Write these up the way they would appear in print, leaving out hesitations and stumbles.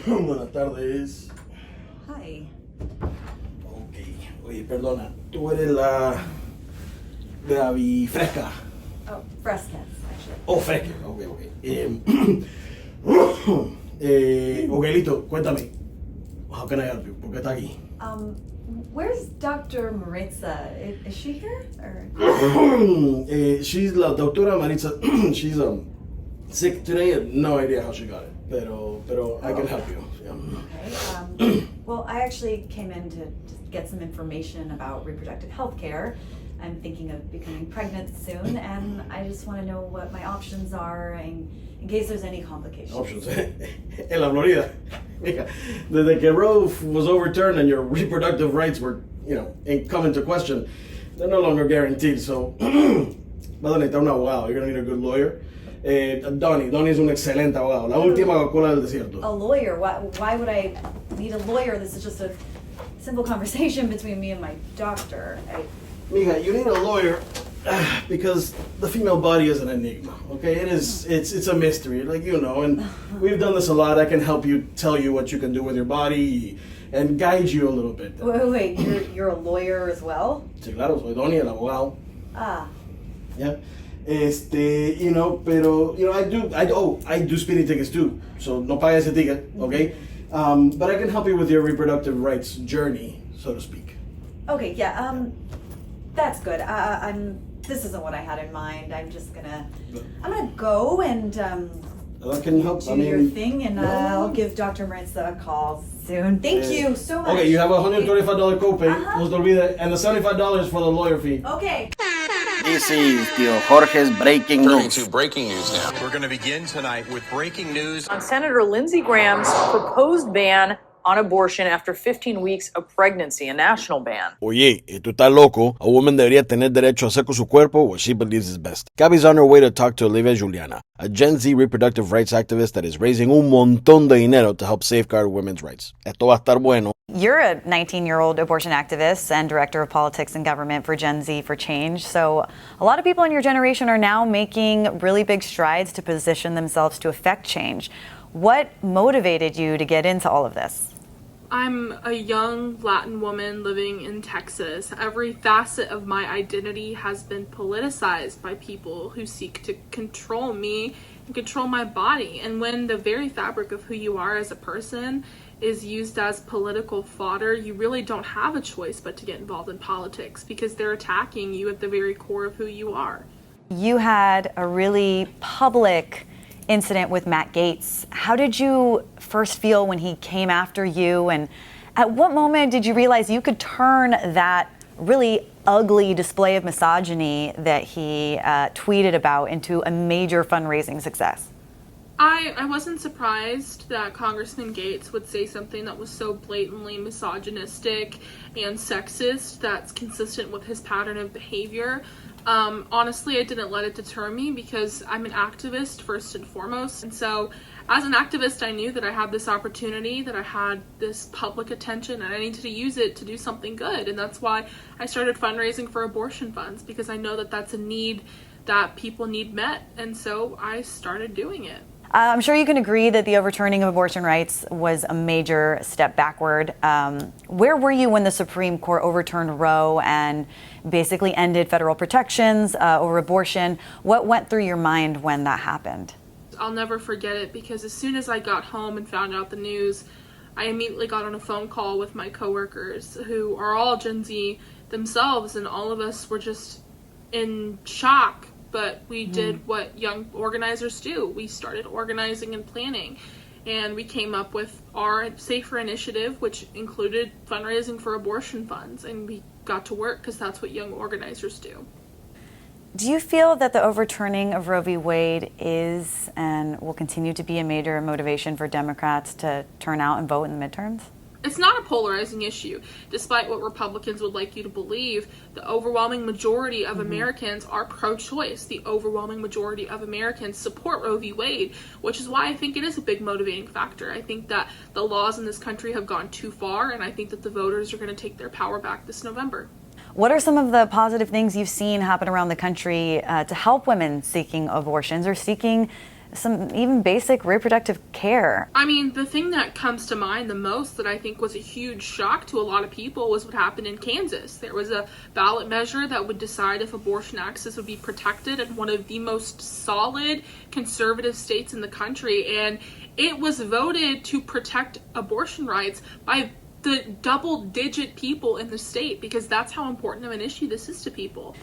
Buenas tardes. Hi. Ok. Oye, perdona. Tú eres la Gaby Fresca. Oh, Frescas, actually. Oh, Fresca. Ok, ok. Ok, listo. Cuéntame. How can I help you? ¿Por qué está aquí? Where's Dr. Maritza? Is she here? Or? She's la doctora Maritza. She's sick today. I have no idea how she got it. Pero I can help you. Yeah. Okay. Well, I actually came in to get some information about reproductive health care. I'm thinking of becoming pregnant soon, and I just want to know what my options are in case there's any complications. Options. En la Florida. Mija, desde que Roe was overturned and your reproductive rights were, come into question, they're no longer guaranteed. So, vas a necesitar un abogado. You're going to need a good lawyer. Donnie es un excelente abogado. La última Coca-Cola del desierto. A lawyer? Why would I need a lawyer? This is just a simple conversation between me and my doctor. Mija, you need a lawyer because the female body is an enigma, okay? It's a mystery, and we've done this a lot. I can help you, tell you what you can do with your body and guide you a little bit. Wait, you're a lawyer as well? Sí, claro, soy Donnie, el abogado. Ah. Yeah. Pero, I do speeding tickets too, so no pague ese ticket, okay? But I can help you with your reproductive rights journey, so to speak. Okay, yeah, that's good. This isn't what I had in mind. I'm gonna go and I can help. do your thing, and I'll give Dr. Maritza a call soon. Thank you so much. Okay, you have a $125 copay, no se te olvide, and the $75 for the lawyer fee. Okay. This is Tio Jorge's Breaking Turning News. to breaking news now. We're going to begin tonight with breaking news on Senator Lindsey Graham's proposed ban on abortion after 15 weeks of pregnancy, a national ban. Oye, tú estás loco. A woman debería tener derecho a hacer con su cuerpo what she believes is best. Gaby's on her way to talk to Olivia Julianna, a Gen Z reproductive rights activist that is raising un montón de dinero to help safeguard women's rights. Esto va a estar bueno. You're a 19-year-old abortion activist and director of politics and government for Gen Z for Change. So a lot of people in your generation are now making really big strides to position themselves to affect change. What motivated you to get into all of this? I'm a young Latin woman living in Texas. Every facet of my identity has been politicized by people who seek to control me and control my body. And when the very fabric of who you are as a person is used as political fodder, you really don't have a choice but to get involved in politics because they're attacking you at the very core of who you are. You had a really public incident with Matt Gaetz. How did you first feel when he came after you, and at what moment did you realize you could turn that really ugly display of misogyny that he tweeted about into a major fundraising success? I wasn't surprised that Congressman Gaetz would say something that was so blatantly misogynistic and sexist that's consistent with his pattern of behavior. Honestly, I didn't let it deter me because I'm an activist first and foremost. And so as an activist, I knew that I had this opportunity, that I had this public attention, and I needed to use it to do something good. And that's why I started fundraising for abortion funds, because I know that that's a need that people need met. And so I started doing it. I'm sure you can agree that the overturning of abortion rights was a major step backward. Where were you when the Supreme Court overturned Roe and basically ended federal protections over abortion? What went through your mind when that happened? I'll never forget it, because as soon as I got home and found out the news, I immediately got on a phone call with my coworkers who are all Gen Z themselves, and all of us were just in shock. But we did what young organizers do. We started organizing and planning, and we came up with our Safer initiative, which included fundraising for abortion funds, and we got to work because that's what young organizers do. Do you feel that the overturning of Roe v. Wade is and will continue to be a major motivation for Democrats to turn out and vote in the midterms? It's not a polarizing issue. Despite what Republicans would like you to believe, the overwhelming majority of Americans are pro-choice. The overwhelming majority of Americans support Roe v. Wade, which is why I think it is a big motivating factor. I think that the laws in this country have gone too far, and I think that the voters are going to take their power back this November. What are some of the positive things you've seen happen around the country to help women seeking abortions or seeking some even basic reproductive care. I mean, the thing that comes to mind the most that I think was a huge shock to a lot of people was what happened in Kansas. There was a ballot measure that would decide if abortion access would be protected in one of the most solid conservative states in the country, and it was voted to protect abortion rights by the double-digit people in the state, because that's how important of an issue this is to people.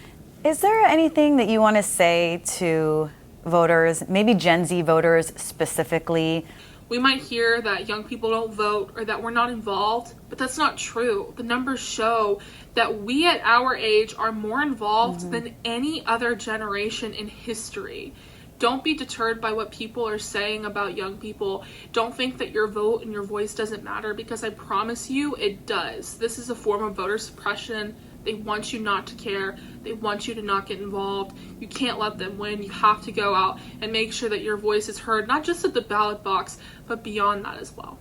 Is there anything that you want to say to voters, maybe Gen Z voters specifically? We might hear that young people don't vote or that we're not involved, but that's not true. The numbers show that we at our age are more involved than any other generation in history. Don't be deterred by what people are saying about young people. Don't think that your vote and your voice doesn't matter, because I promise you it does. This is a form of voter suppression. They want you not to care. They want you to not get involved. You can't let them win. You have to go out and make sure that your voice is heard, not just at the ballot box, but beyond that as well.